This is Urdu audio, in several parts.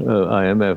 IMF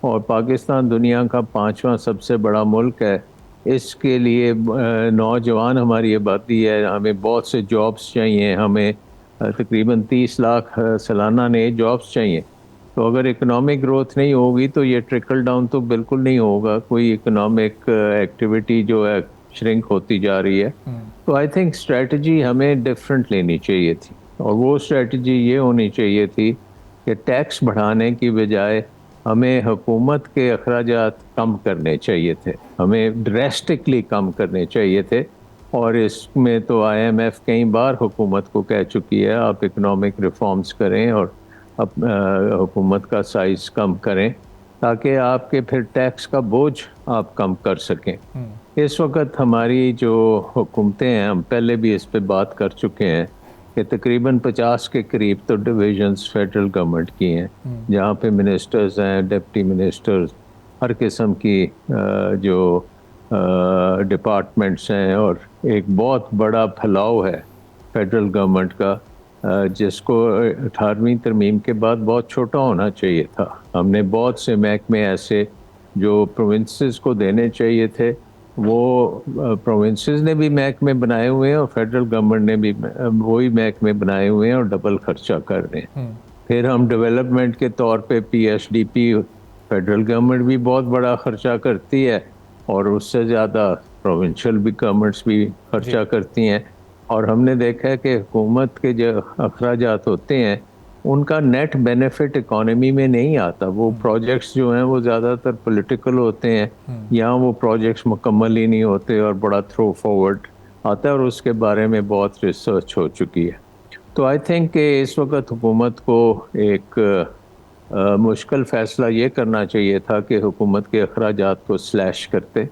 اور پاکستان دنیا کا 5واں سب سے بڑا ملک ہے. اس کے لیے نوجوان ہماری آبادی ہے, ہمیں بہت سے جابس چاہیے, ہمیں تقریباً 30 لاکھ سالانہ نئے جابس چاہیے. تو اگر اکنامک گروتھ نہیں ہوگی تو یہ ٹرکل ڈاؤن تو بالکل نہیں ہوگا, کوئی اکنامک ایکٹیویٹی جو ہے شرنک ہوتی جا رہی ہے. تو آئی تھنک اسٹریٹجی ہمیں ڈفرینٹ لینی چاہیے تھی, اور وہ اسٹریٹجی یہ ہونی چاہیے تھی کہ ٹیکس بڑھانے کی بجائے ہمیں حکومت کے اخراجات کم کرنے چاہیے تھے, ہمیں ڈریسٹکلی کم کرنے چاہیے تھے. اور اس میں تو آئی ایم ایف کئی بار حکومت کو کہہ چکی ہے آپ اکنامک ریفارمز کریں اور حکومت کا سائز کم کریں تاکہ آپ کے پھر ٹیکس کا بوجھ آپ کم کر سکیں. اس وقت ہماری جو حکومتیں ہیں, ہم پہلے بھی اس پہ بات کر چکے ہیں کہ تقریباً 50 کے قریب تو ڈویژنز فیڈرل گورنمنٹ کی ہیں, جہاں پہ منسٹرز ہیں, ڈپٹی منسٹرز, ہر قسم کی جو ڈپارٹمنٹس ہیں, اور ایک بہت بڑا پھیلاؤ ہے فیڈرل گورنمنٹ کا جس کو 18ویں ترمیم کے بعد بہت چھوٹا ہونا چاہیے تھا. ہم نے بہت سے محکمے ایسے جو پروونسز کو دینے چاہیے تھے, وہ پروونسز نے بھی محکمے بنائے ہوئے ہیں اور فیڈرل گورنمنٹ نے بھی وہی محکمے بنائے ہوئے ہیں اور ڈبل خرچہ کر رہے ہیں. پھر ہم ڈیولپمنٹ کے طور پہ P S D P, federal government بھی بہت بڑا خرچہ کرتی ہے اور اس سے زیادہ پروونشل بھی گورنمنٹس بھی خرچہ کرتی ہیں. اور ہم نے دیکھا ہے کہ حکومت کے جو اخراجات ہوتے ہیں ان کا نیٹ بینیفٹ اکانومی میں نہیں آتا. وہ پروجیکٹس جو ہیں وہ زیادہ تر پولیٹیکل ہوتے ہیں, یہاں وہ پروجیکٹس مکمل ہی نہیں ہوتے اور بڑا تھرو فارورڈ آتا ہے, اور اس کے بارے میں بہت ریسرچ ہو چکی ہے. تو آئی تھنک کہ اس وقت حکومت کو ایک مشکل فیصلہ یہ کرنا چاہیے تھا کہ حکومت کے اخراجات کو سلیش کرتے,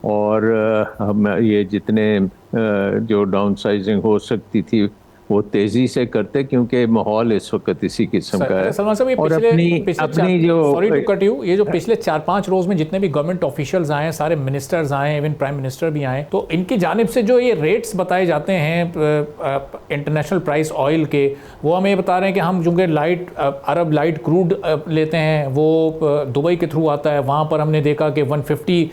اور ہم یہ جتنے جو ڈاؤن سائزنگ ہو سکتی تھی وہ تیزی سے کرتے, کیونکہ ماحول اس وقت اسی قسم کا ہے. سلمان صاحب, اور اپنی جو سوری ٹو کٹ یو, یہ جو پچھلے 4-5 روز میں جتنے بھی گورنمنٹ آفیشلز آئے ہیں, سارے منسٹرز آئے ہیں, ایون پرائم منسٹر بھی آئے, تو ان کی جانب سے جو یہ ریٹس بتائے جاتے ہیں انٹرنیشنل پرائس آئل کے, وہ ہمیں بتا رہے ہیں کہ ہم چونکہ عرب لائٹ کروڈ لیتے ہیں, وہ دبئی کے تھرو آتا ہے, وہاں پر ہم نے دیکھا کہ 150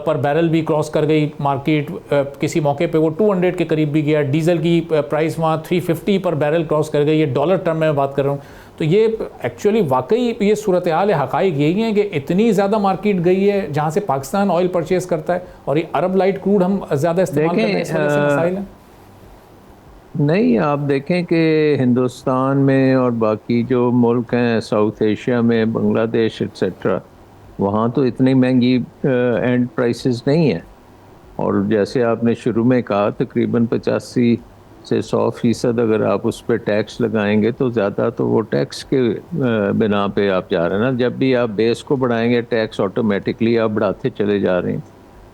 پر بیرل بھی کراس کر گئی مارکیٹ, کسی موقع پہ وہ 200 کے قریب بھی گیا. ڈیزل کی پرائس وہاں 350 پر بیرل کراس کر گئی, یہ ڈالر ٹرم میں بات کر رہا ہوں. تو یہ ایکچولی واقعی یہ صورتحال حقائق یہی ہیں کہ اتنی زیادہ مارکیٹ گئی ہے جہاں سے پاکستان آئل پرچیز کرتا ہے, اور یہ عرب لائٹ کروڈ ہم زیادہ استعمال کرتے ہیں, اس وجہ سے مسائل ہیں. نہیں, آپ دیکھیں کہ ہندوستان میں اور باقی جو ملک ہیں ساؤتھ ایشیا میں, بنگلہ دیش ایٹسیٹرا, وہاں تو اتنی مہنگی اینڈ پرائسز نہیں ہیں. اور جیسے آپ نے شروع میں کہا تقریباً 85 سے 100% اگر آپ اس پہ ٹیکس لگائیں گے تو زیادہ تو وہ ٹیکس کے بنا پہ آپ جا رہے ہیں نا. جب بھی آپ بیس کو بڑھائیں گے ٹیکس آٹومیٹکلی آپ بڑھاتے چلے جا رہے ہیں.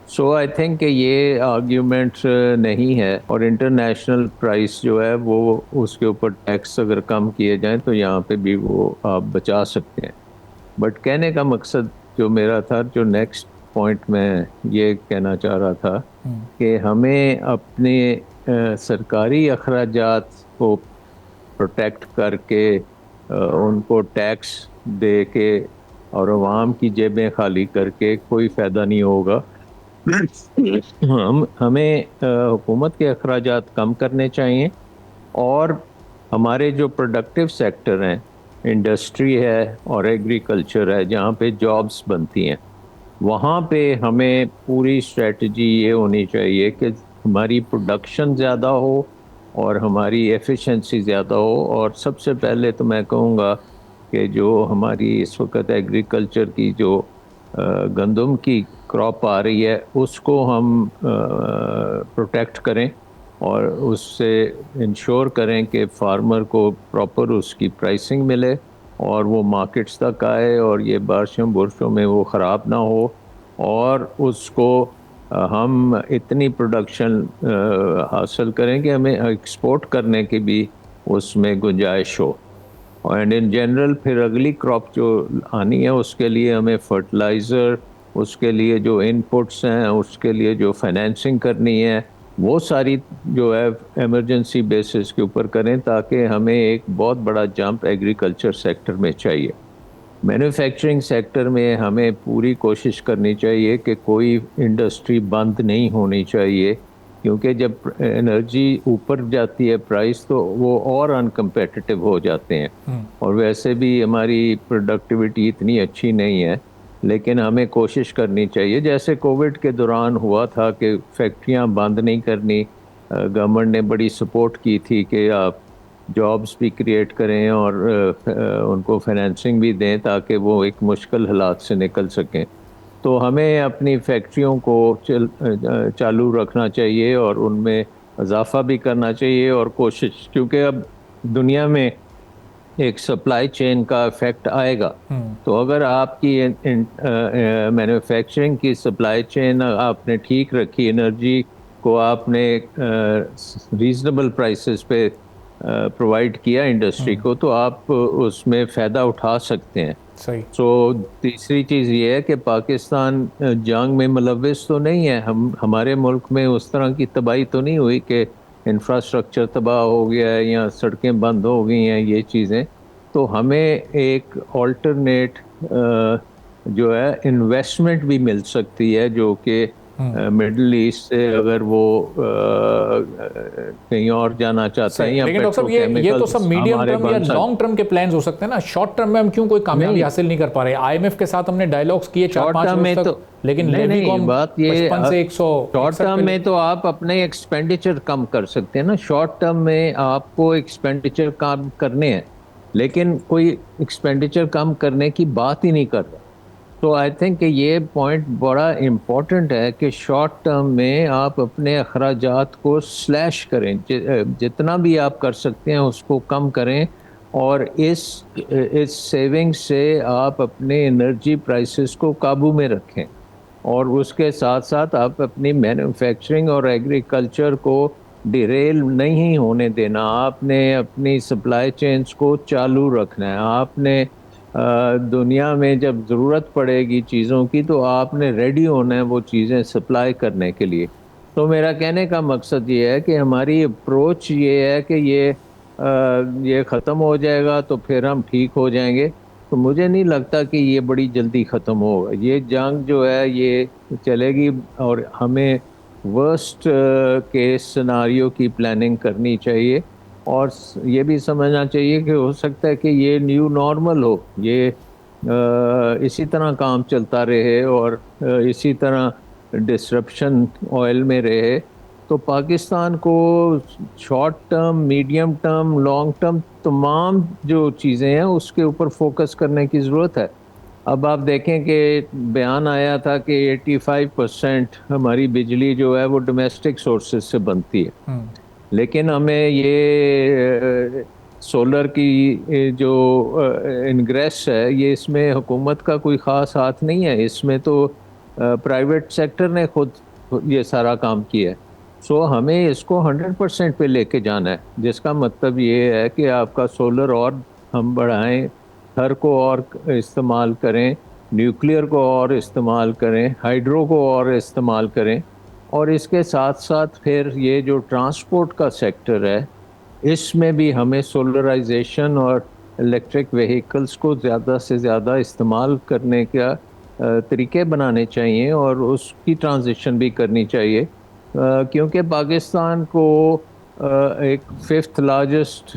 سو آئی تھنک کہ یہ آرگیومنٹ نہیں ہے, اور انٹرنیشنل پرائس جو ہے وہ اس کے اوپر ٹیکس اگر کم کیے جائیں تو یہاں پہ بھی وہ آپ بچا سکتے ہیں. بٹ کہنے کا مقصد جو میرا تھا, جو نیکسٹ پوائنٹ میں یہ کہنا چاہ رہا تھا کہ ہمیں اپنے سرکاری اخراجات کو پروٹیکٹ کر کے ان کو ٹیکس دے کے اور عوام کی جیبیں خالی کر کے کوئی فائدہ نہیں ہوگا. ہمیں حکومت کے اخراجات کم کرنے چاہیے, اور ہمارے جو پروڈکٹیو سیکٹر ہیں, انڈسٹری ہے اور ایگریکلچر ہے, جہاں پہ جابس بنتی ہیں, وہاں پہ ہمیں پوری اسٹریٹجی یہ ہونی چاہیے کہ ہماری پروڈکشن زیادہ ہو اور ہماری ایفیشنسی زیادہ ہو. اور سب سے پہلے تو میں کہوں گا کہ جو ہماری اس وقت ایگریکلچر کی جو گندم کی کراپ آ رہی ہے اس کو ہم پروٹیکٹ کریں, اور اس سے انشور کریں کہ فارمر کو پراپر اس کی پرائسنگ ملے اور وہ مارکیٹس تک آئے, اور یہ بارشوں برشوں میں وہ خراب نہ ہو, اور اس کو ہم اتنی پروڈکشن حاصل کریں کہ ہمیں ایکسپورٹ کرنے کی بھی اس میں گنجائش ہو. اینڈ ان جنرل پھر اگلی کراپ جو آنی ہے اس کے لیے ہمیں فرٹیلائزر, اس کے لیے جو ان پٹس ہیں, اس کے لیے جو فائنینسنگ کرنی ہے, وہ ساری جو ہے ایمرجنسی بیسس کے اوپر کریں, تاکہ ہمیں ایک بہت بڑا جمپ ایگریکلچر سیکٹر میں چاہیے. مینوفیکچرنگ سیکٹر میں ہمیں پوری کوشش کرنی چاہیے کہ کوئی انڈسٹری بند نہیں ہونی چاہیے، کیونکہ جب انرجی اوپر جاتی ہے پرائس تو وہ اور انکمپیٹیٹو ہو جاتے ہیں، اور ویسے بھی ہماری پروڈکٹیوٹی اتنی اچھی نہیں ہے، لیکن ہمیں کوشش کرنی چاہیے جیسے کووڈ کے دوران ہوا تھا کہ فیکٹریاں بند نہیں کرنی، گورنمنٹ نے بڑی سپورٹ کی تھی کہ آپ جابس بھی کریٹ کریں اور ان کو فائنینسنگ بھی دیں تاکہ وہ ایک مشکل حالات سے نکل سکیں۔ تو ہمیں اپنی فیکٹریوں کو چالو رکھنا چاہیے اور ان میں اضافہ بھی کرنا چاہیے، اور کوشش، کیونکہ اب دنیا میں ایک سپلائی چین کا افیکٹ آئے گا، تو اگر آپ کی مینوفیکچرنگ کی سپلائی چین آپ نے ٹھیک رکھی، انرجی کو آپ نے ریزنیبل پرائسز پہ پرووائڈ کیا انڈسٹری کو، تو آپ اس میں فائدہ اٹھا سکتے ہیں۔ صحیح۔ سو تیسری چیز یہ ہے کہ پاکستان جنگ میں ملوث تو نہیں ہے، ہمارے ملک میں اس طرح کی تباہی تو نہیں ہوئی کہ انفراسٹرکچر تباہ ہو گیا ہے یا سڑکیں بند ہو گئی ہیں، یہ چیزیں۔ تو ہمیں ایک آلٹرنیٹ جو ہے انویسٹمنٹ بھی مل سکتی ہے، جو کہ مڈل ایسٹ سے اگر وہ کہیں اور جانا چاہتے ہیں، یا لیکن ڈاکٹر صاحب یہ تو سب میڈیم ٹرم یا لانگ ٹرم کے پلانز ہو سکتے ہیں نا، شارٹ ٹرم میں ہم کیوں کوئی کامیابی حاصل نہیں کر پا رہے؟ آئی ایم ایف کے ساتھ ہم نے ڈائیلاگز کیے 4-5 روز تک، لیکن لیوی کو 55 سے 100 شارٹ ٹرم میں تو آپ اپنے ایکسپینڈیچر کم کر سکتے ہیں نا، شارٹ ٹرم میں آپ کو ایکسپینڈیچر کم کرنے ہیں، لیکن کوئی ایکسپینڈیچر کم کرنے کی بات ہی نہیں کر رہا۔ تو آئی تھنک کہ یہ پوائنٹ بڑا امپورٹنٹ ہے کہ شارٹ ٹرم میں آپ اپنے اخراجات کو سلیش کریں، جتنا بھی آپ کر سکتے ہیں اس کو کم کریں، اور اس سیونگ سے آپ اپنے انرجی پرائسز کو قابو میں رکھیں، اور اس کے ساتھ ساتھ آپ اپنی مینوفیکچرنگ اور ایگریکلچر کو ڈیریل نہیں ہونے دینا، آپ نے اپنی سپلائی چینز کو چالو رکھنا ہے، آپ نے دنیا میں جب ضرورت پڑے گی چیزوں کی تو آپ نے ریڈی ہونا ہے وہ چیزیں سپلائی کرنے کے لیے۔ تو میرا کہنے کا مقصد یہ ہے کہ ہماری اپروچ یہ ہے کہ یہ ختم ہو جائے گا تو پھر ہم ٹھیک ہو جائیں گے، تو مجھے نہیں لگتا کہ یہ بڑی جلدی ختم ہوگا۔ یہ جنگ جو ہے یہ چلے گی، اور ہمیں ورسٹ کیس سیناریو کی پلاننگ کرنی چاہیے، اور یہ بھی سمجھنا چاہیے کہ ہو سکتا ہے کہ یہ نیو نارمل ہو، یہ اسی طرح کام چلتا رہے اور اسی طرح ڈسرپشن آئل میں رہے، تو پاکستان کو short term, medium term, long term تمام جو چیزیں ہیں اس کے اوپر فوکس کرنے کی ضرورت ہے۔ اب آپ دیکھیں کہ بیان آیا تھا کہ 85% ہماری بجلی جو ہے وہ ڈومیسٹک سورسز سے بنتی ہے، لیکن ہمیں یہ سولر کی جو انگریس ہے، یہ اس میں حکومت کا کوئی خاص ہاتھ نہیں ہے، اس میں تو پرائیویٹ سیکٹر نے خود یہ سارا کام کیا ہے۔ سو ہمیں اس کو 100% پہ لے کے جانا ہے، جس کا مطلب یہ ہے کہ آپ کا سولر اور ہم بڑھائیں، ہر کو اور استعمال کریں، نیوکلیئر کو اور استعمال کریں، ہائیڈرو کو اور استعمال کریں، اور اس کے ساتھ ساتھ پھر یہ جو ٹرانسپورٹ کا سیکٹر ہے اس میں بھی ہمیں سولرائزیشن اور الیکٹرک وہیکلز کو زیادہ سے زیادہ استعمال کرنے کا طریقے بنانے چاہیے، اور اس کی ٹرانزیشن بھی کرنی چاہیے، کیونکہ پاکستان کو ایک 5th لارجسٹ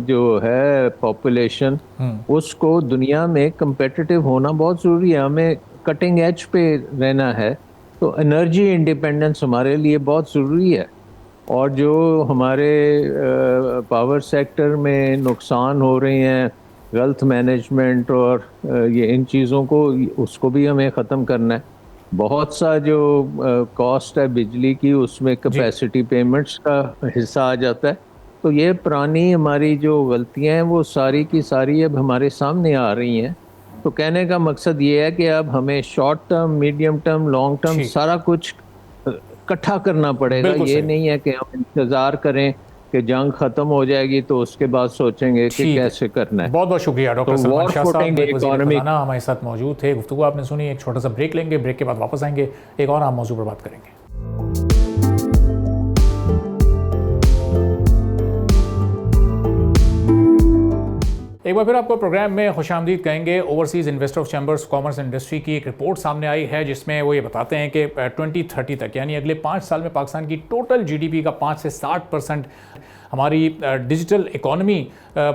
جو ہے پاپولیشن، اس کو دنیا میں کمپیٹیٹو ہونا بہت ضروری ہے، ہمیں کٹنگ ایج پہ رہنا ہے، تو انرجی انڈیپینڈنس ہمارے لیے بہت ضروری ہے۔ اور جو ہمارے پاور سیکٹر میں نقصان ہو رہے ہیں، غلط مینجمنٹ اور یہ ان چیزوں کو، اس کو بھی ہمیں ختم کرنا ہے۔ بہت سا جو کاسٹ ہے بجلی کی، اس میں کیپیسٹی پیمنٹس کا حصہ آ جاتا ہے، تو یہ پرانی ہماری جو غلطیاں ہیں وہ ساری کی ساری اب ہمارے سامنے آ رہی ہیں۔ تو کہنے کا مقصد یہ ہے کہ اب ہمیں short term, medium term, long term سارا کچھ اکٹھا کرنا پڑے گا، یہ نہیں ہے کہ ہم انتظار کریں کہ جنگ ختم ہو جائے گی تو اس کے بعد سوچیں گے کہ کیسے کرنا ہے۔ بہت بہت شکریہ ڈاکٹر سلمان شاہ صاحب، وزیر خزانہ ہمارے ساتھ موجود تھے، گفتگو آپ نے سنی۔ ایک چھوٹا سا بریک لیں گے، بریک کے بعد واپس آئیں گے، ایک اور اہم موضوع پر بات کریں گے۔ ایک بار پھر آپ کو پروگرام میں خوش آمدید کہیں گے. Overseas investor of chambers commerce industry کی ایک رپورٹ سامنے آئی ہے جس میں وہ یہ بتاتے ہیں کہ 2030 تک یعنی اگلے 5 سال میں پاکستان کی ٹوٹل جی ڈی پی کا 5 سے 60% ہماری ڈیجیٹل اکانومی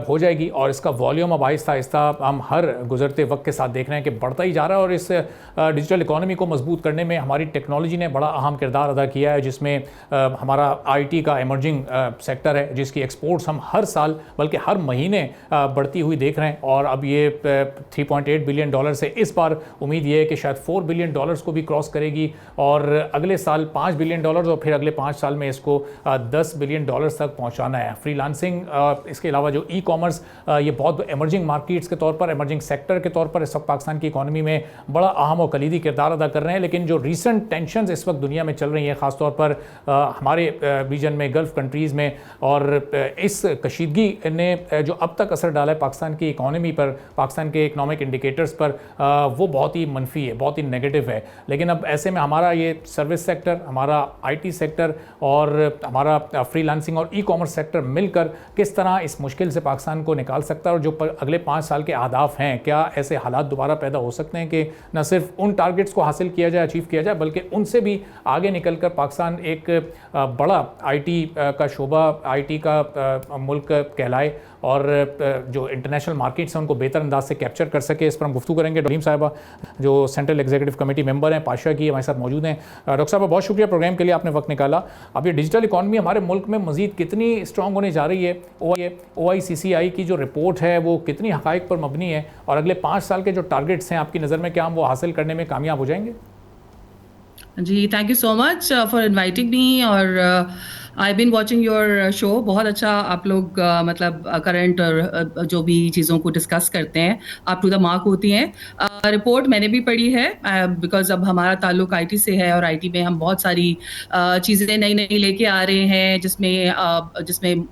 ہو جائے گی, اور اس کا والیوم اب آہستہ آہستہ ہم ہر گزرتے وقت کے ساتھ دیکھ رہے ہیں کہ بڑھتا ہی جا رہا ہے. اور اس ڈیجیٹل اکانومی کو مضبوط کرنے میں ہماری ٹیکنالوجی نے بڑا اہم کردار ادا کیا ہے, جس میں ہمارا آئی ٹی کا ایمرجنگ سیکٹر ہے جس کی ایکسپورٹس ہم ہر سال بلکہ ہر مہینے بڑھتی ہوئی دیکھ رہے ہیں. اور اب یہ 3.8 بلین ڈالر سے اس بار امید یہ ہے کہ شاید 4 بلین ڈالرز کو بھی کراس کرے گی, اور اگلے سال 5 بلین ڈالرز اور پھر اگلے 5 سال میں اس کو 10 بلین ڈالرز تک پہنچانا ہے. فری لانسنگ, اس کے علاوہ جو ای کامرس, یہ بہت ایمرجنگ مارکیٹس کے طور پر, ایمرجنگ سیکٹر کے طور پر اس وقت پاکستان کی اکانومی میں بڑا اہم و کلیدی کردار ادا کر رہے ہیں. لیکن جو ریسنٹ ٹینشنز اس وقت دنیا میں چل رہی ہیں, خاص طور پر ہمارے ریجن میں, گلف کنٹریز میں, اور اس کشیدگی نے جو اب تک اثر ڈالا ہے پاکستان کی اکانومی پر, پاکستان کے اکنامک انڈیکیٹرز پر, وہ بہت ہی منفی ہے, بہت ہی نیگیٹو ہے. لیکن اب ایسے میں ہمارا یہ سروس سیکٹر, ہمارا آئی ٹی سیکٹر اور ہمارا فری لانسنگ اور ای کامرس سیکٹر مل کر کس طرح اس مشکل سے پاکستان کو نکال سکتا ہے, اور جو اگلے 5 سال کے اہداف ہیں, کیا ایسے حالات دوبارہ پیدا ہو سکتے ہیں کہ نہ صرف ان ٹارگٹس کو حاصل کیا جائے, اچیو کیا جائے, بلکہ ان سے بھی آگے نکل کر پاکستان ایک بڑا آئی ٹی کا شعبہ, آئی ٹی کا ملک کہلائے, اور جو انٹرنیشنل مارکیٹس ہیں ان کو بہتر انداز سے کیپچر کر سکے. اس پر ہم گفتگو کریں گے. رحیم صاحبہ جو سینٹرل ایگزیکٹو کمیٹی ممبر ہیں پاشا کی, ہمارے ساتھ موجود ہیں. ڈاکٹر صاحبہ بہت شکریہ پروگرام کے لیے, آپ نے وقت نکالا. اب یہ ڈیجیٹل اکانومی ہمارے ملک میں مزید کتنی اسٹرانگ ہونے جا رہی ہے, او آئی سی سی آئی کی جو رپورٹ ہے وہ کتنی حقائق پر مبنی ہے, اور اگلے 5 سال کے جو ٹارگٹس ہیں آپ کی نظر میں کیا ہم وہ حاصل کرنے میں کامیاب ہو جائیں گے؟ جی thank you so much for inviting me, اور I been watching your show. بہت اچھا آپ لوگ مطلب کرنٹ اور جو بھی چیزوں کو ڈسکس کرتے ہیں, آپ ٹو دا مارک ہوتی ہیں. رپورٹ میں نے بھی پڑھی ہے, بیکاز اب ہمارا تعلق آئی ٹی سے ہے, اور آئی ٹی میں ہم بہت ساری چیزیں نئی نئی لے کے آ رہے ہیں, جس میں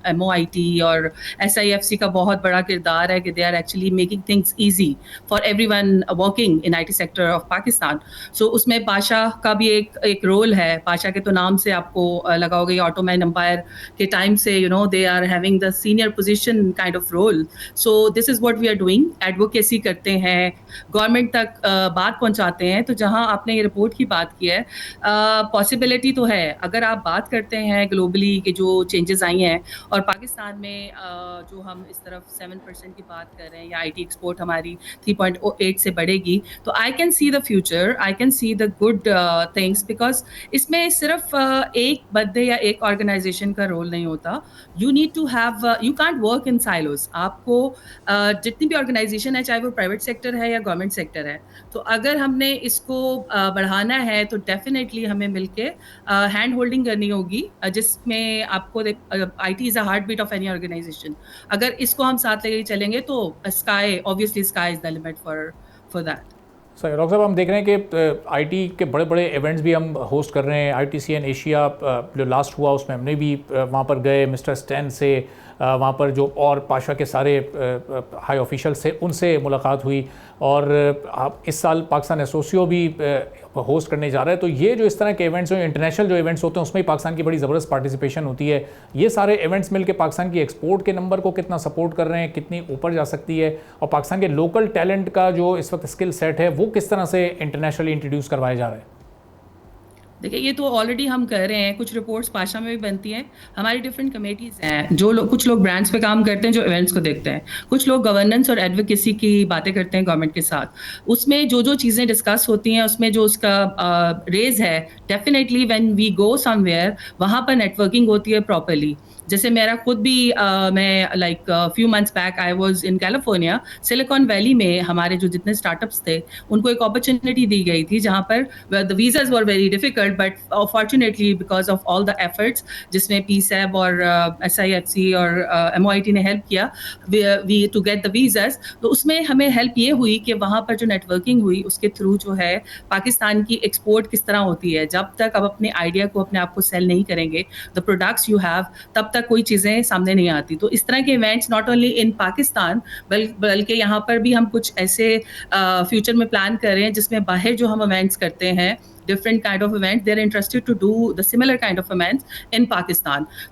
ایم او آئی ٹی اور ایس آئی ایف سی کا بہت بڑا کردار ہے کہ they are actually making things easy for everyone working in I T sector of Pakistan. So اس میں پاشا کا بھی ایک رول ہے. پاشا کے تو نام سے آپ کو لگا ہوگا یہ آٹومین امپائر کے ٹائم سے they are having the senior position kind of role. So this is what we are doing. Advocacy کرتے ہیں, گورنمنٹ تک بات پہنچاتے ہیں. تو جہاں آپ نے یہ رپورٹ کی بات کی ہے, پاسبلٹی تو ہے. اگر آپ بات کرتے ہیں گلوبلی کہ جو چینجز آئی ہیں, اور پاکستان میں جو ہم اس طرف 7% کی بات کر رہے ہیں, یا آئی ٹی ایکسپورٹ ہماری 3.8 سے بڑھے گی, تو I can see the future, I can see the good things, because اس میں صرف ایک بندے یا ایک آرگنائزیشن کا رول نہیں ہوتا. You need to have, you can't work in silos. آپ کو جتنی بھی آرگنائزیشن ہے, چاہے وہ پرائیویٹ سیکٹر ہے یا گورنمنٹ سیکٹر ہے, تو اگر ہم نے اس کو بڑھانا ہے تو ڈیفینیٹلی ہمیں مل کے ہینڈ ہولڈنگ کرنی ہوگی, جس میں آپ کو I T is a heart beat of any organisation. اگر اس کو ہم ساتھ لے کے چلیں گے تو sky, obviously sky is the limit for that. Sir doctor صاحب ہم دیکھ رہے ہیں کہ آئی ٹی کے بڑے بڑے ایونٹس بھی ہم ہوسٹ کر رہے ہیں. I T C N Asia جو لاسٹ ہوا اس میں ہم نے بھی وہاں پر گئے, مسٹر اسٹین سے وہاں پر جو اور پاشا کے سارے ہائی آفیشلس تھے ان سے ملاقات ہوئی, اور اس سال پاکستان ایسوسیو بھی ہوسٹ کرنے جا رہا ہے. تو یہ جو اس طرح کے ایونٹس ہیں, انٹرنیشنل جو ایونٹس ہوتے ہیں, اس میں پاکستان کی بڑی زبردست پارٹیسپیشن ہوتی ہے. یہ سارے ایونٹس مل کے پاکستان کی ایکسپورٹ کے نمبر کو کتنا سپورٹ کر رہے ہیں, کتنی اوپر جا سکتی ہے, اور پاکستان کے لوکل ٹیلنٹ کا جو اس وقت اسکل سیٹ ہے وہ کس طرح سے انٹرنیشنلی انٹروڈیوس کروائے جا رہے ہیں؟ دیکھیے یہ تو آلریڈی ہم کر رہے ہیں, کچھ رپورٹس پاشا میں بھی بنتی ہیں. ہماری ڈفرینٹ کمیٹیز ہیں, جو لوگ, کچھ لوگ برانڈس پہ کام کرتے ہیں جو ایونٹس کو دیکھتے ہیں, کچھ لوگ گورننس اور ایڈوکیسی کی باتیں کرتے ہیں گورنمنٹ کے ساتھ. اس میں جو چیزیں ڈسکس ہوتی ہیں, اس میں جو اس کا ریز ہے, definitely when we go somewhere, وہاں پر نیٹورکنگ ہوتی ہے پراپرلی. جیسے میرا خود بھی میں like few months back I was in California, silicon valley میں ہمارے جو جتنے اسٹارٹ اپس تھے ان کو ایک اپرچونیٹی دی گئی تھی, جہاں پر the visas were very difficult, but fortunately because of all the efforts جس میں پی سیب اور ایس آئی ایف سی اور ایم او آئی ٹی نے ہیلپ کیا to get the visas. تو اس میں ہمیں ہیلپ یہ ہوئی کہ وہاں پر جو نیٹورکنگ ہوئی اس کے تھرو جو ہے پاکستان کی ایکسپورٹ کس طرح ہوتی ہے. جب تک آپ اپنے آئیڈیا کو, اپنے آپ کو سیل نہیں کریں گے, the products you have, تب تک کوئی چیزیں سامنے نہیں آتی. تو اس طرح کے events not only in Pakistan بلکہ یہاں پر بھی ہم کچھ ایسے فیوچر میں پلان کر رہے ہیں جس میں باہر جو ہم ایونٹس کرتے ہیں different kind of events. They're interested to do the similar kind of events in Pakistan.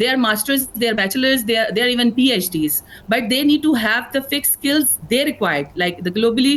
They are masters, they are bachelors, they are even PhDs, but they need to have the fixed skills they required. Like the globally,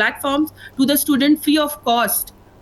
platforms to the student free of cost.